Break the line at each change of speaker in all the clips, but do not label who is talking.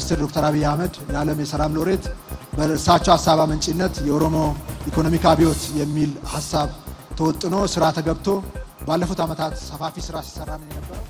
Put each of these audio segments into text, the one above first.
ሚኒስትር ዶክተር አብይ አህመድ የዓለም የሰላም ሎሬት በእርሳቸው ሀሳብ አመንጭነት የኦሮሞ ኢኮኖሚክ አብዮት የሚል ሀሳብ ተወጥኖ ስራ ተገብቶ ባለፉት ዓመታት ሰፋፊ ስራ ሲሰራ ነው የነበረው።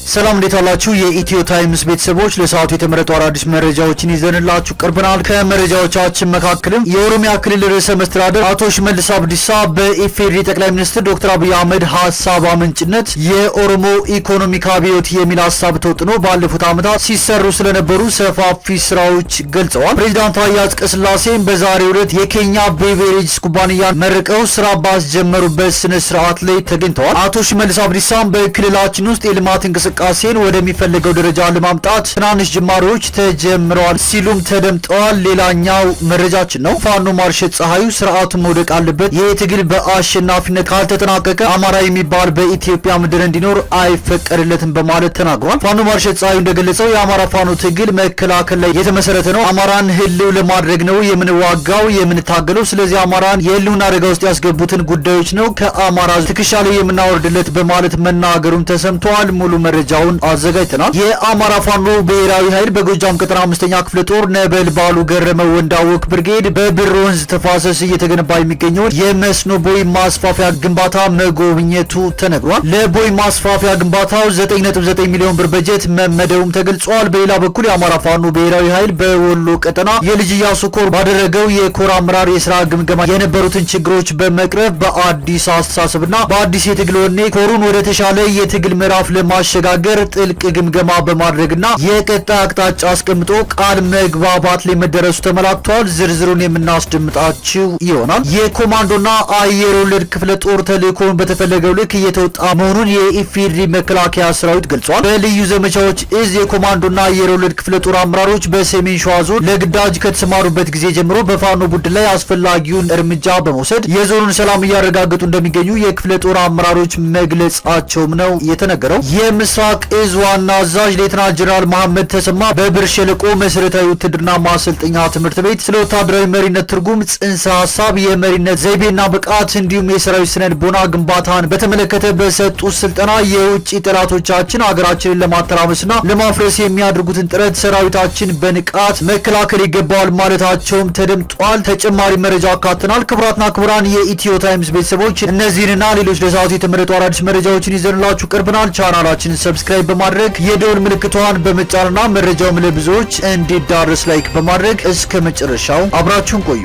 ሰላም እንዴት አላችሁ? የኢትዮ ታይምስ ቤተሰቦች ለሰዓቱ የተመረጡ አዳዲስ መረጃዎችን ይዘንላችሁ ቀርበናል። ከመረጃዎቻችን መካከልም የኦሮሚያ ክልል ርዕሰ መስተዳድር አቶ ሽመልስ አብዲሳ በኢፌዴሪ ጠቅላይ ሚኒስትር ዶክተር አብይ አህመድ ሀሳብ አመንጭነት የኦሮሞ ኢኮኖሚክ አብዮት የሚል ሀሳብ ተወጥኖ ባለፉት ዓመታት ሲሰሩ ስለነበሩ ሰፋፊ ስራዎች ገልጸዋል። ፕሬዚዳንት ታዬ አጽቀሥላሴም በዛሬው ዕለት የኬንያ ቤቨሬጅስ ኩባንያን መርቀው ስራ ባስጀመሩበት ስነ ስርዓት ላይ ተገኝተዋል። አቶ ሽመልስ አብዲሳም በክልላችን ውስጥ የልማት እንቅስቃሴን ወደሚፈልገው ደረጃ ለማምጣት ትናንሽ ጅማሬዎች ተጀምረዋል ሲሉም ተደምጠዋል። ሌላኛው መረጃችን ነው። ፋኖ ማርሸት ፀሐዩ ስርዓቱን መውደቅ አለበት፣ ይህ ትግል በአሸናፊነት ካልተጠናቀቀ አማራ የሚባል በኢትዮጵያ ምድር እንዲኖር አይፈቀድለትም በማለት ተናግሯል። ፋኖ ማርሸት ፀሐዩ እንደገለጸው የአማራ ፋኖ ትግል መከላከል ላይ የተመሰረተ ነው። አማራን ህልው ለማድረግ ነው የምንዋጋው የምንታገለው። ስለዚህ አማራን የህልውና አደጋ ውስጥ ያስገቡትን ጉዳዮች ነው ከአማራ ትከሻ ላይ የምናወርድለት በማለት መናገሩም ተሰምቷል። ሙሉ መረጃውን አዘጋጅተናል። የአማራ ፋኖ ብሔራዊ ኃይል በጎጃም ቀጠና 5ኛ ክፍለ ጦር ነበልባሉ ገረመው ወንዳወቅ ብርጌድ በብር ወንዝ ተፋሰስ እየተገነባ የሚገኘውን የመስኖ ቦይ ማስፋፊያ ግንባታ መጎብኘቱ ተነግሯል። ለቦይ ማስፋፊያ ግንባታው 9.9 ሚሊዮን ብር በጀት መመደቡም ተገልጿል። በሌላ በኩል የአማራ ፋኖ ብሔራዊ ኃይል በወሎ ቀጠና የልጅ ኢያሱ ኮር ባደረገው የኮር አመራር የስራ ግምገማ የነበሩትን ችግሮች በመቅረፍ በአዲስ አስተሳሰብና በአዲስ የትግል ወኔ ኮሩን ወደ ተሻለ የትግል ምዕራፍ ለማሸጋገር ጥልቅ ግምገማ በማድረግና የቀጣይ አቅጣጫ አስቀምጦ ቃል መግባባት ላይ መደረሱ ተመላክቷል። ዝርዝሩን የምናስደምጣችሁ ይሆናል። የኮማንዶና አየር ወለድ ክፍለ ጦር ተልእኮውን በተፈለገው ልክ እየተወጣ መሆኑን የኢፌዴሪ መከላከያ ሰራዊት ገልጿል። በልዩ ዘመቻዎች እዝ የኮማንዶና አየር ወለድ ክፍለ ጦር አመራሮች በሰሜን ሸዋ ዞን ለግዳጅ ከተሰማሩበት ጊዜ ጀምሮ በፋኖ ቡድን ላይ አስፈላጊውን እርምጃ በመውሰድ የዞኑን ሰላም እያረጋገጡ እንደሚገኙ የክፍለ ጦር አመራሮች መግለጻቸውም ነው የተነገረው። የምስራቅ እዝ ዋና አዛዥ ሌተናል ጀነራል መሐመድ ተሰማ በብር ሸለቆ መሰረታዊ ውትድርና ማሰልጠኛ ትምህርት ቤት ስለ ወታደራዊ መሪነት ትርጉም፣ ጽንሰ ሀሳብ፣ የመሪነት ዘይቤና ብቃት እንዲሁም የሰራዊት ስነ ልቦና ግንባታን በተመለከተ በሰጡት ስልጠና የውጭ ጠላቶቻችን ሀገራችንን ለማተራመስና ለማፍረስ የሚያደርጉትን ጥረት ሰራዊታችን በንቃት መከላከል ይገባዋል ማለታቸውም ተደምጧል። ተጨማሪ መረጃ አካተናል። ክቡራትና ክቡራን የኢትዮ ታይምስ ቤተሰቦች እነዚህንና ሌሎች ለሰዓቱ የተመረጡ አዳዲስ መረጃዎችን ይዘንላችሁ ቀርበናል። ቻናላችንን ሰብስክራይብ በማድረግ የደወል ምልክቷን በመጫንና መረጃውም ለብዙዎች እንዲዳረስ ላይክ በማድረግ እስከ መጨረሻው አብራችሁን ቆዩ።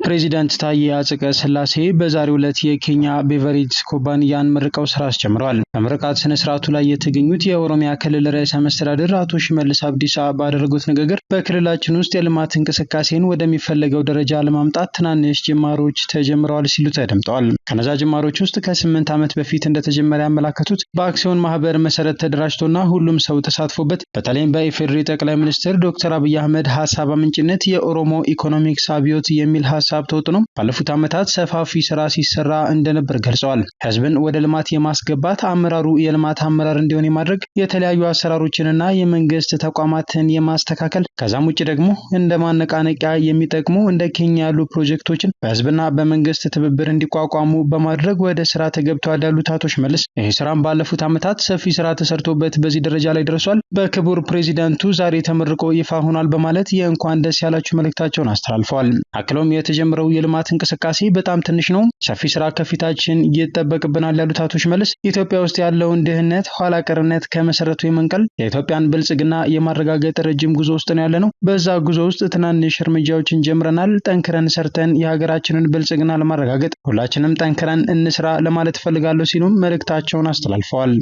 ፕሬዚዳንት ታዬ አጽቀሥላሴ በዛሬው ዕለት የኬንያ ቤቨሬጅስ ኩባንያን መርቀው ስራ አስጀምረዋል። በምርቃት ስነ ስርዓቱ ላይ የተገኙት የኦሮሚያ ክልል ርዕሰ መስተዳድር አቶ ሽመልስ አብዲሳ ባደረጉት ንግግር በክልላችን ውስጥ የልማት እንቅስቃሴን ወደሚፈለገው ደረጃ ለማምጣት ትናንሽ ጅማሮች ተጀምረዋል ሲሉ ተደምጠዋል። ከነዛ ጅማሮች ውስጥ ከ8 ዓመት በፊት እንደተጀመረ ያመላከቱት በአክሲዮን ማህበር መሰረት ተደራጅቶና ሁሉም ሰው ተሳትፎበት በተለይም በኢፌዴሪ ጠቅላይ ሚኒስትር ዶክተር አብይ አህመድ ሀሳብ አመንጭነት የኦሮሞ ኢኮኖሚክስ አብዮት የሚል ሀሳብ ተወጥኖ ባለፉት ዓመታት ሰፋፊ ስራ ሲሰራ እንደነበር ገልጸዋል። ህዝብን ወደ ልማት የማስገባት አመራሩ የልማት አመራር እንዲሆን የማድረግ የተለያዩ አሰራሮችንና የመንግስት ተቋማትን የማስተካከል ከዛም ውጭ ደግሞ እንደ ማነቃነቂያ የሚጠቅሙ እንደ ኬንያ ያሉ ፕሮጀክቶችን በህዝብና በመንግስት ትብብር እንዲቋቋሙ በማድረግ ወደ ስራ ተገብተዋል ያሉት አቶ ሽመልስ ይህ ስራም ባለፉት ዓመታት ሰፊ ስራ ተሰርቶበት በዚህ ደረጃ ላይ ደርሷል። በክቡር ፕሬዚዳንቱ ዛሬ ተመርቆ ይፋ ሆኗል በማለት የእንኳን ደስ ያላችሁ መልእክታቸውን አስተላልፈዋል። አክለውም የተጀመረው የልማት እንቅስቃሴ በጣም ትንሽ ነው፣ ሰፊ ስራ ከፊታችን ይጠበቅብናል ያሉት አቶ ሽመልስ ኢትዮጵያ ውስጥ ያለውን ድህነት፣ ኋላ ቀርነት ከመሰረቱ የመንቀል የኢትዮጵያን ብልጽግና የማረጋገጥ ረጅም ጉዞ ውስጥ ነው ያለነው። በዛ ጉዞ ውስጥ ትናንሽ እርምጃዎችን ጀምረናል። ጠንክረን ሰርተን የሀገራችንን ብልጽግና ለማረጋገጥ ሁላችንም ጠንክረን እንስራ ለማለት ፈልጋለሁ ሲሉም መልእክታቸውን አስተላልፈዋል።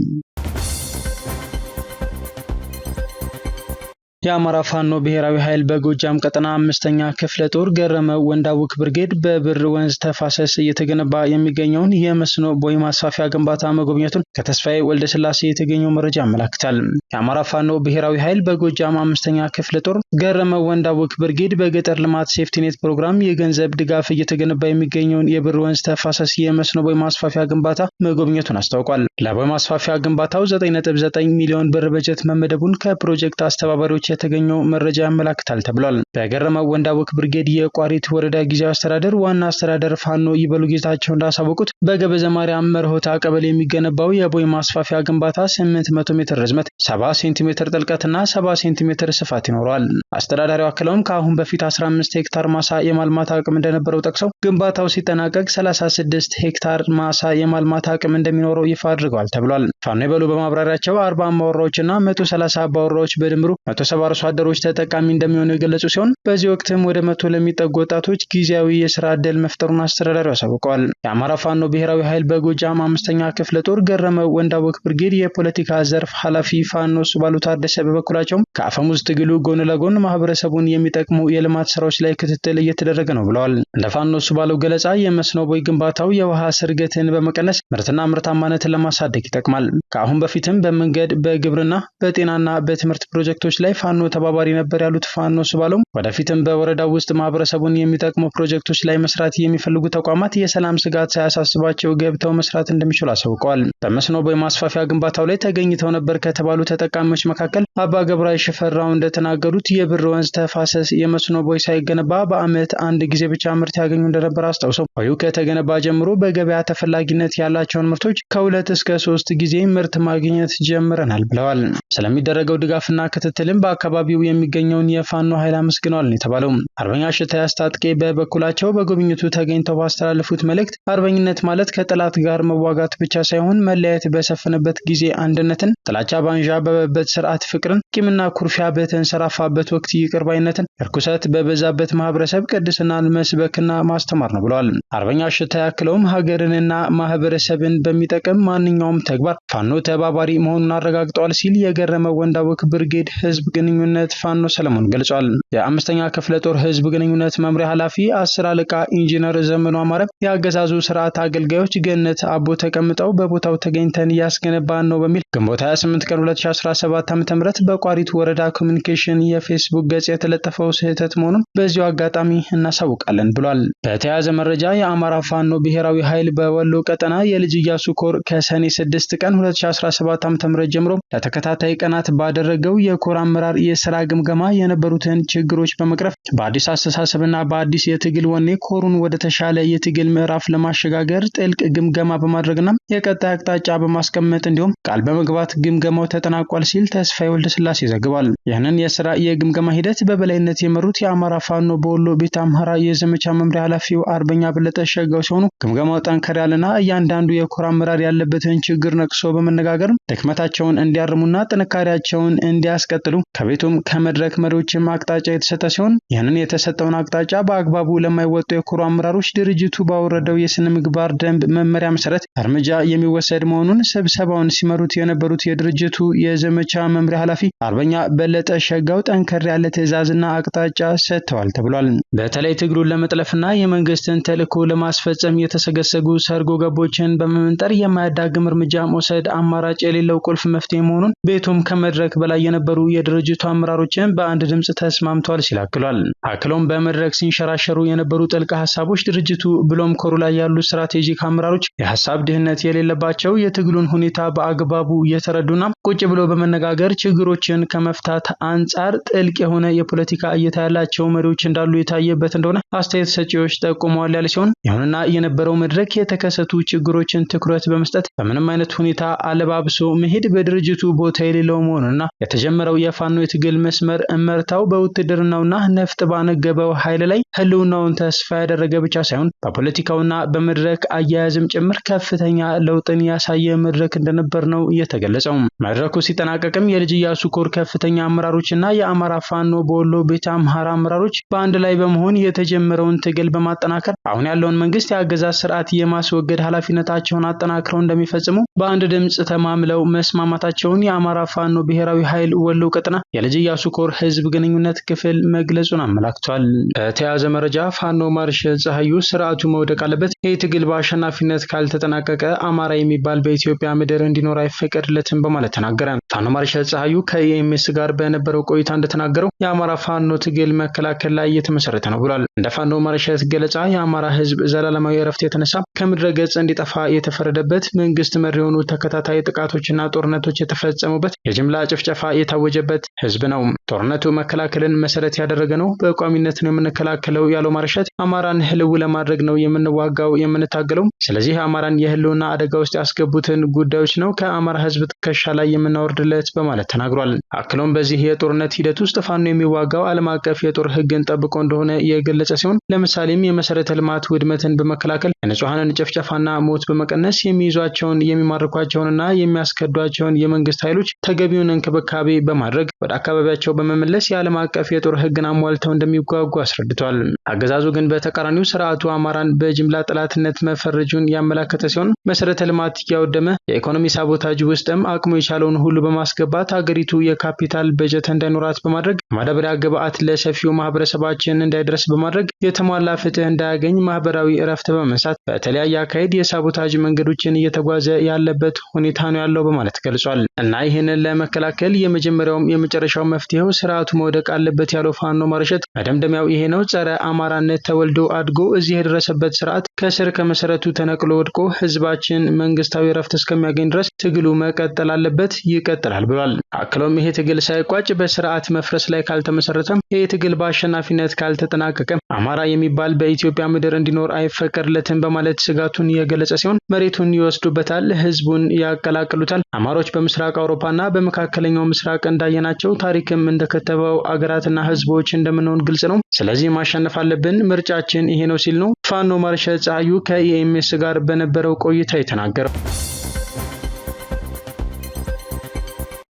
የአማራ ፋኖ ብሔራዊ ኃይል በጎጃም ቀጠና 5ኛ ክፍለ ጦር ገረመው ወንዳወቅ ብርጌድ በብር ወንዝ ተፋሰስ እየተገነባ የሚገኘውን የመስኖ ቦይ ማስፋፊያ ግንባታ መጎብኘቱን ከተስፋዬ ወልደስላሴ የተገኘው መረጃ ያመለክታል። የአማራ ፋኖ ብሔራዊ ኃይል በጎጃም 5ኛ ክፍለ ጦር ገረመው ወንዳወቅ ብርጌድ በገጠር ልማት ሴፍቲኔት ፕሮግራም የገንዘብ ድጋፍ እየተገነባ የሚገኘውን የብር ወንዝ ተፋሰስ የመስኖ ቦይ ማስፋፊያ ግንባታ መጎብኘቱን አስታውቋል። ለቦይ ማስፋፊያ ግንባታው 9.9 ሚሊዮን ብር በጀት መመደቡን ከፕሮጀክት አስተባባሪዎች የተገኘው መረጃ ያመላክታል ተብሏል። በገረመው ወንዳወቅ ብርጌድ የቋሪት ወረዳ ጊዜያዊ አስተዳደር ዋና አስተዳደር ፋኖ ይበሉ ጌታቸው እንዳሳወቁት በገበዘ ማርያም መርሆታ ቀበሌ የሚገነባው የቦይ ማስፋፊያ ግንባታ 800 ሜትር ርዝመት፣ 70 ሴንቲሜትር ጥልቀትና 70 ሴንቲሜትር ስፋት ይኖረዋል። አስተዳዳሪው አክለውም ከአሁን በፊት 15 ሄክታር ማሳ የማልማት አቅም እንደነበረው ጠቅሰው ግንባታው ሲጠናቀቅ 36 ሄክታር ማሳ የማልማት አቅም እንደሚኖረው ይፋ አድርገዋል ተብሏል። ፋኖ ይበሉ በማብራሪያቸው 40 አባወራዎችና 130 አባወራዎች በድምሩ 170 አርሶ አደሮች ተጠቃሚ እንደሚሆኑ የገለጹ ሲሆን በዚህ ወቅትም ወደ 100 ለሚጠጉ ወጣቶች ጊዜያዊ የስራ ዕድል መፍጠሩን አስተዳዳሪው አሳውቀዋል። የአማራ ፋኖ ብሔራዊ ኃይል በጎጃም 5ኛ ክፍለ ጦር ገረመው ወንዳወቅ ብርጌድ የፖለቲካ ዘርፍ ኃላፊ ፋኖ ሱባሉ ታደሰ በበኩላቸው ከአፈሙዝ ትግሉ ጎን ለጎን ማህበረሰቡን የሚጠቅሙ የልማት ስራዎች ላይ ክትትል እየተደረገ ነው ብለዋል። እንደ ፋኖ ሱባሉ ገለጻ የመስኖ ቦይ ግንባታው የውሃ ስርገትን በመቀነስ ምርትና ምርታማነትን ለማሳደግ ይጠቅማል። ከአሁን በፊትም በመንገድ፣ በግብርና፣ በጤናና በትምህርት ፕሮጀክቶች ላይ ፋኖ ተባባሪ ነበር ያሉት ፋኖ ሱባሉ ወደፊትም በወረዳው ውስጥ ማህበረሰቡን የሚጠቅሙ ፕሮጀክቶች ላይ መስራት የሚፈልጉ ተቋማት የሰላም ስጋት ሳያሳስባቸው ገብተው መስራት እንደሚችሉ አሳውቀዋል። በመስኖ ቦይ ማስፋፊያ ግንባታው ላይ ተገኝተው ነበር ከተባሉ ተጠቃሚዎች መካከል አባ ገብራይ ሽፈራው እንደተናገሩት የብር ወንዝ ተፋሰስ የመስኖ ቦይ ሳይገነባ በዓመት አንድ ጊዜ ብቻ ምርት ያገኙ እንደነበር አስታውሰው ቦዩ ከተገነባ ጀምሮ በገበያ ተፈላጊነት ያላቸውን ምርቶች ከ2 እስከ 3 ጊዜ ምርት ማግኘት ጀምረናል ብለዋል። ስለሚደረገው ድጋፍና ክትትልም በአካባቢው የሚገኘውን የፋኖ ኃይል አመስግነዋል የተባለው አርበኛ ሽታይ አስታጥቄ በበኩላቸው በጉብኝቱ ተገኝተው ባስተላለፉት መልእክት አርበኝነት ማለት ከጠላት ጋር መዋጋት ብቻ ሳይሆን መለያየት በሰፈነበት ጊዜ አንድነትን፣ ጥላቻ ባንዣበበበት ስርዓት ፍቅርን፣ ቂምና ኩርፊያ በተንሰራፋበት ወቅት ይቅር ባይነትን፣ እርኩሰት በበዛበት ማህበረሰብ ቅድስናን መስበክና ማስተማር ነው ብለዋል። አርበኛ ሽታይ አክለውም ሀገርንና ማህበረሰብን በሚጠቅም ማንኛውም ተግባር ፋኖ ተባባሪ መሆኑን አረጋግጠዋል ሲል የገረመው ወንዳወቅ ብርጌድ ህዝብ ግንኙነት ፋኖ ሰለሞን ገልጿል። የ5ኛ ክፍለ ጦር ህዝብ ግንኙነት መምሪያ ኃላፊ 10 አለቃ ኢንጂነር ዘመኑ አማረ የአገዛዙ ስርዓት አገልጋዮች ገነት አቦ ተቀምጠው በቦታው ተገኝተን እያስገነባን ነው በሚል ግንቦት 28 ቀን 2017 ዓ.ም በቋሪት ወረዳ ኮሚኒኬሽን የፌስቡክ ገጽ የተለጠፈው ስህተት መሆኑን በዚሁ አጋጣሚ እናሳውቃለን ብሏል። በተያያዘ መረጃ የአማራ ፋኖ ብሔራዊ ኃይል በወሎ ቀጠና የልጅ ኢያሱ ኮር ከሰኔ 6 ቀን 2017 ዓ.ም ጀምሮ ለተከታታይ ቀናት ባደረገው የኮር አመራር የሥራ ግምገማ የነበሩትን ችግሮች በመቅረፍ በአዲስ አስተሳሰብና በአዲስ የትግል ወኔ ኮሩን ወደ ተሻለ የትግል ምዕራፍ ለማሸጋገር ጥልቅ ግምገማ በማድረግና የቀጣይ አቅጣጫ በማስቀመጥ እንዲሁም ቃል በመግባት ግምገማው ተጠናቋል ሲል ተስፋዬ ወልደስላሴ ዘግቧል። ይህንን የሥራ የግምገማ ሂደት በበላይነት የመሩት የአማራ ፋኖ በወሎ ቤተ አምሐራ የዘመቻ መምሪያ ኃላፊው አርበኛ በለጠ ሸጋው ሲሆኑ ግምገማው ጠንከር ያለና እያንዳንዱ የኮር አመራር ያለበትን ችግር ነቅሶ በመነጋገር ድክመታቸውን እንዲያርሙና ጥንካሬያቸውን እንዲያስቀጥሉ ከቤቱም ከመድረክ መሪዎችም አቅጣጫ የተሰጠ ሲሆን ይህንን የተሰጠውን አቅጣጫ በአግባቡ ለማይወጡ የኮር አመራሮች ድርጅቱ ባወረደው የስነ ምግባር ደንብ መመሪያ መሰረት እርምጃ የሚወሰድ መሆኑን ስብሰባውን ሲመሩት የነበሩት የድርጅቱ የዘመቻ መምሪያ ኃላፊ አርበኛ በለጠ ሸጋው ጠንከር ያለ ትዕዛዝና አቅጣጫ ሰጥተዋል ተብሏል። በተለይ ትግሉን ለመጥለፍና የመንግስትን ተልዕኮ ለማስፈጸም የተሰገሰጉ ሰርጎ ገቦችን በመመንጠር የማያዳግም እርምጃ መውሰድ አማራጭ የሌለው ቁልፍ መፍትሄ መሆኑን ቤቱም ከመድረክ በላይ የነበሩ የድርጅቱ አመራሮችን በአንድ ድምጽ ተስማምተዋል ሲል አክሏል። አክሎም በመድረክ ሲንሸራሸሩ የነበሩ ጥልቅ ሐሳቦች ድርጅቱ ብሎም ኮሩ ላይ ያሉ ስትራቴጂክ አመራሮች የሐሳብ ድህነት የሌለባቸው የትግሉን ሁኔታ በአግባቡ የተረዱና ቁጭ ብሎ በመነጋገር ችግሮችን ከመፍታት አንጻር ጥልቅ የሆነ የፖለቲካ እይታ ያላቸው መሪዎች እንዳሉ የታየበት እንደሆነ አስተያየት ሰጪዎች ጠቁመዋል ያለ ሲሆን ይሁንና የነበረው መድረክ የተከሰቱ ችግሮችን ትኩረት በመስጠት በምንም አይነት ሁኔታ አለባብሶ መሄድ በድርጅቱ ቦታ የሌለው መሆኑንና የተጀመረው የፋኖ የትግል መስመር እመርታው በውትድርናውና ነፍጥ ባነገበው ኃይል ላይ ህልውናውን ተስፋ ያደረገ ብቻ ሳይሆን በፖለቲካውና በመድረክ አያያዝም ጭምር ከፍተኛ ለውጥን ያሳየ መድረክ እንደነበር ነው የተገለጸው። መድረኩ ሲጠናቀቅም የልጅ ኢያሱ ኮር ከፍተኛ አመራሮችና የአማራ ፋኖ በወሎ ቤተ አምሐራ አመራሮች በአንድ ላይ በመሆን የተጀመረውን ትግል በማጠናከር አሁን ያለውን መንግስት የአገዛዝ ስርዓት የማስወገድ ኃላፊነታቸውን አጠናክረው እንደሚፈጽሙ በአንድ ድምጽ ተማምለው መስማማታቸውን የአማራ ፋኖ ብሔራዊ ኃይል ወሎ ቀጠና የልጅ ኢያሱ ኮር ህዝብ ግንኙነት ክፍል መግለጹን አመላክቷል። በተያያዘ መረጃ ፋኖ ማርሻል ፀሐዩ ስርዓቱ መውደቅ አለበት፣ የትግል በአሸናፊነት ካልተጠናቀቀ አማራ የሚባል በኢትዮጵያ ምድር እንዲኖር አይፈቀድለትም በማለት ተናገረ። ፋኖ ማርሻል ፀሐዩ ከኢኤምኤስ ጋር በነበረው ቆይታ እንደተናገረው የአማራ ፋኖ ትግል መከላከል ላይ የተመሰረተ ነው ብሏል። እንደ ፋኖ ማርሻል ገለጻ የአማራ ህዝብ ዘላለማዊ እረፍት የተነሳ ከምድረ ገጽ እንዲጠፋ የተፈረደበት መንግስት መሪ የሆኑ ተከታታይ ጥቃቶችና ጦርነቶች የተፈጸሙበት የጅምላ ጭፍጨፋ የታወጀበት ህዝብ ነው። ጦርነቱ መከላከልን መሰረት ያደረገ ነው። በቋሚነት ነው የምንከላከለው ያለው ማርሸት አማራን ህልው ለማድረግ ነው የምንዋጋው የምንታገለው። ስለዚህ አማራን የህልውና አደጋ ውስጥ ያስገቡትን ጉዳዮች ነው ከአማራ ህዝብ ትከሻ ላይ የምናወርድለት በማለት ተናግሯል። አክሎም በዚህ የጦርነት ሂደት ውስጥ ፋኖ የሚዋጋው ዓለም አቀፍ የጦር ህግን ጠብቆ እንደሆነ የገለጸ ሲሆን ለምሳሌም የመሰረተ ልማት ውድመትን በመከላከል የንጹሃንን ጭፍጨፋና ሞት በመቀነስ የሚይዟቸውን የሚማርኳቸውንና የሚያስከዷቸውን የመንግስት ኃይሎች ተገቢውን እንክብካቤ በማድረግ ወደ አካባቢያቸው በመመለስ የዓለም አቀፍ የጦር ህግን አሟልተው እንደሚጓጉ አስረድቷል። አገዛዙ ግን በተቃራኒው ስርዓቱ አማራን በጅምላ ጠላትነት መፈረጁን ያመላከተ ሲሆን መሰረተ ልማት እያወደመ የኢኮኖሚ ሳቦታጅ ውስጥም አቅሙ የቻለውን ሁሉ በማስገባት ሀገሪቱ የካፒታል በጀት እንዳይኖራት በማድረግ ማዳበሪያ ግብዓት ለሰፊው ማህበረሰባችን እንዳይደርስ በማድረግ የተሟላ ፍትህ እንዳያገኝ ማህበራዊ እረፍት በመንሳት በተለያየ አካሄድ የሳቦታጅ መንገዶችን እየተጓዘ ያለበት ሁኔታ ነው ያለው በማለት ገልጿል። እና ይህንን ለመከላከል የመጀመሪያውም የመጨረሻው መፍትሄው ስርዓቱ መውደቅ አለበት ያለው ፋኖ ማርሸት መደምደሚያው ይሄ ነው። ጸረ አማራነት ተወልዶ አድጎ እዚህ የደረሰበት ስርዓት ከስር ከመሰረቱ ተነቅሎ ወድቆ ህዝባችን መንግስታዊ ረፍት እስከሚያገኝ ድረስ ትግሉ መቀጠል አለበት፣ ይቀጥላል ብሏል። አክሎም ይሄ ትግል ሳይቋጭ በስርዓት መፍረስ ላይ ካልተመሰረተም፣ ይሄ ትግል በአሸናፊነት ካልተጠናቀቀ አማራ የሚባል በኢትዮጵያ ምድር እንዲኖር አይፈቀድለትም በማለት ስጋቱን የገለጸ ሲሆን መሬቱን ይወስዱበታል፣ ህዝቡን ያቀላቅሉታል። አማሮች በምስራቅ አውሮፓና በመካከለኛው ምስራቅ እንዳየናቸው ታሪክም እንደከተበው አገራትና ህዝቦች እንደምንሆን ግልጽ ነው። ስለዚህ ማሸነፍ አለብን፣ ምርጫችን ይሄ ነው ሲል ነው ፋኖ ማርሸት ፀሐዩ ከኢኤምኤስ ጋር በነበረው ቆይታ የተናገረው።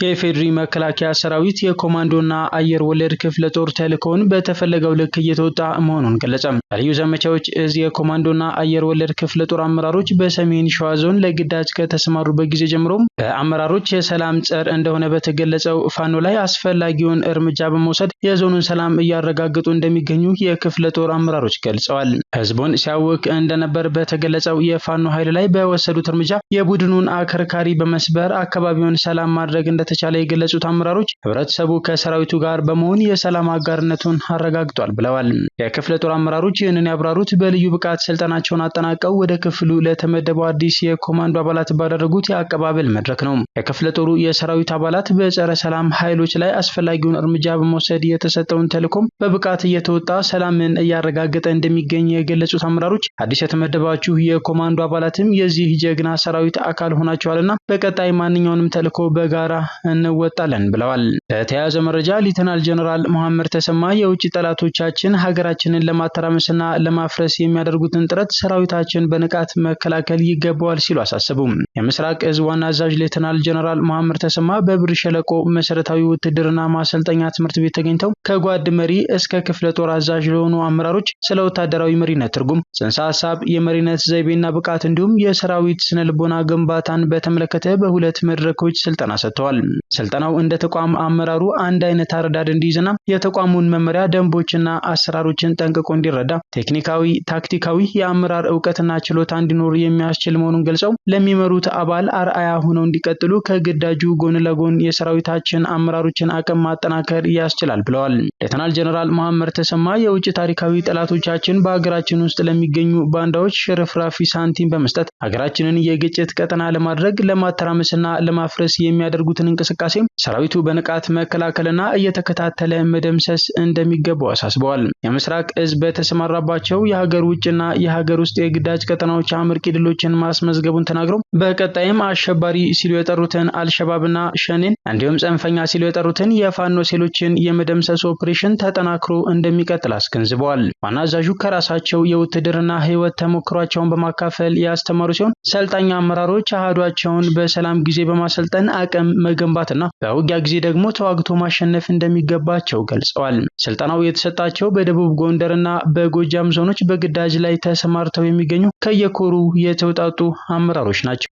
የኢፌዴሪ መከላከያ ሰራዊት የኮማንዶና አየር ወለድ ክፍለ ጦር ተልእኮውን በተፈለገው ልክ እየተወጣ መሆኑን ገለጸ። በልዩ ዘመቻዎች እዝ የኮማንዶና አየር ወለድ ክፍለ ጦር አመራሮች በሰሜን ሸዋ ዞን ለግዳጅ ከተሰማሩበት ጊዜ ጀምሮ በአመራሮች የሰላም ጸር እንደሆነ በተገለጸው ፋኖ ላይ አስፈላጊውን እርምጃ በመውሰድ የዞኑን ሰላም እያረጋገጡ እንደሚገኙ የክፍለ ጦር አመራሮች ገልጸዋል። ህዝቡን ሲያውክ እንደነበር በተገለጸው የፋኖ ኃይል ላይ በወሰዱት እርምጃ የቡድኑን አከርካሪ በመስበር አካባቢውን ሰላም ማድረግ ተቻለ የገለጹት አመራሮች ህብረተሰቡ ከሰራዊቱ ጋር በመሆን የሰላም አጋርነቱን አረጋግጧል ብለዋል። የክፍለ ጦር አመራሮች ይህንን ያብራሩት በልዩ ብቃት ስልጠናቸውን አጠናቀው ወደ ክፍሉ ለተመደበው አዲስ የኮማንዶ አባላት ባደረጉት የአቀባበል መድረክ ነው። የክፍለ ጦሩ የሰራዊት አባላት በጸረ ሰላም ኃይሎች ላይ አስፈላጊውን እርምጃ በመውሰድ የተሰጠውን ተልዕኮም በብቃት እየተወጣ ሰላምን እያረጋገጠ እንደሚገኝ የገለጹት አመራሮች አዲስ የተመደባችሁ የኮማንዶ አባላትም የዚህ ጀግና ሰራዊት አካል ሆናችኋልና በቀጣይ ማንኛውንም ተልዕኮ በጋራ እንወጣለን ብለዋል። በተያያዘ መረጃ ሌተናል ጀነራል መሐመድ ተሰማ የውጭ ጠላቶቻችን ሀገራችንን ለማተራመስና ለማፍረስ የሚያደርጉትን ጥረት ሰራዊታችን በንቃት መከላከል ይገባዋል ሲሉ አሳሰቡ። የምስራቅ እዝ ዋና አዛዥ ሌተናል ጀነራል መሐመድ ተሰማ በብር ሸለቆ መሰረታዊ ውትድርና ማሰልጠኛ ትምህርት ቤት ተገኝተው ከጓድ መሪ እስከ ክፍለ ጦር አዛዥ ለሆኑ አመራሮች ስለ ወታደራዊ መሪነት ትርጉም፣ ጽንሰ ሐሳብ፣ የመሪነት ዘይቤና ብቃት እንዲሁም የሰራዊት ስነልቦና ግንባታን በተመለከተ በሁለት መድረኮች ስልጠና ሰጥተዋል። ስልጠናው እንደ ተቋም አመራሩ አንድ አይነት አረዳድ እንዲይዝና የተቋሙን መመሪያ ደንቦችና አሰራሮችን ጠንቅቆ እንዲረዳ ቴክኒካዊ፣ ታክቲካዊ የአመራር ዕውቀትና ችሎታ እንዲኖር የሚያስችል መሆኑን ገልጸው ለሚመሩት አባል አርአያ ሆነው እንዲቀጥሉ ከግዳጁ ጎን ለጎን የሰራዊታችን አመራሮችን አቅም ማጠናከር ያስችላል ብለዋል። ሌተናል ጀነራል መሐመድ ተሰማ የውጭ ታሪካዊ ጠላቶቻችን በሀገራችን ውስጥ ለሚገኙ ባንዳዎች ሽርፍራፊ ሳንቲም በመስጠት ሀገራችንን የግጭት ቀጠና ለማድረግ ለማተራመስና ለማፍረስ የሚያደርጉትን እንቅስቃሴ ሰራዊቱ በንቃት መከላከልና እየተከታተለ መደምሰስ እንደሚገባው አሳስበዋል። የምስራቅ እዝ በተሰማራባቸው የሀገር ውጭና የሀገር ውስጥ የግዳጅ ቀጠናዎች አመርቂ ድሎችን ማስመዝገቡን ተናግረው በቀጣይም አሸባሪ ሲሉ የጠሩትን አልሸባብና ሸኔን እንዲሁም ጽንፈኛ ሲሉ የጠሩትን የፋኖ ሴሎችን የመደምሰስ ኦፕሬሽን ተጠናክሮ እንደሚቀጥል አስገንዝበዋል። ዋና አዛዡ ከራሳቸው የውትድርና ህይወት ተሞክሯቸውን በማካፈል ያስተማሩ ሲሆን ሰልጣኝ አመራሮች አሃዷቸውን በሰላም ጊዜ በማሰልጠን አቅም መገንባትና በውጊያ ጊዜ ደግሞ ተዋግቶ ማሸነፍ እንደሚገባቸው ገልጸዋል። ስልጠናው የተሰጣቸው በደቡብ ጎንደርና በጎጃም ዞኖች በግዳጅ ላይ ተሰማርተው የሚገኙ ከየኮሩ የተውጣጡ አመራሮች ናቸው።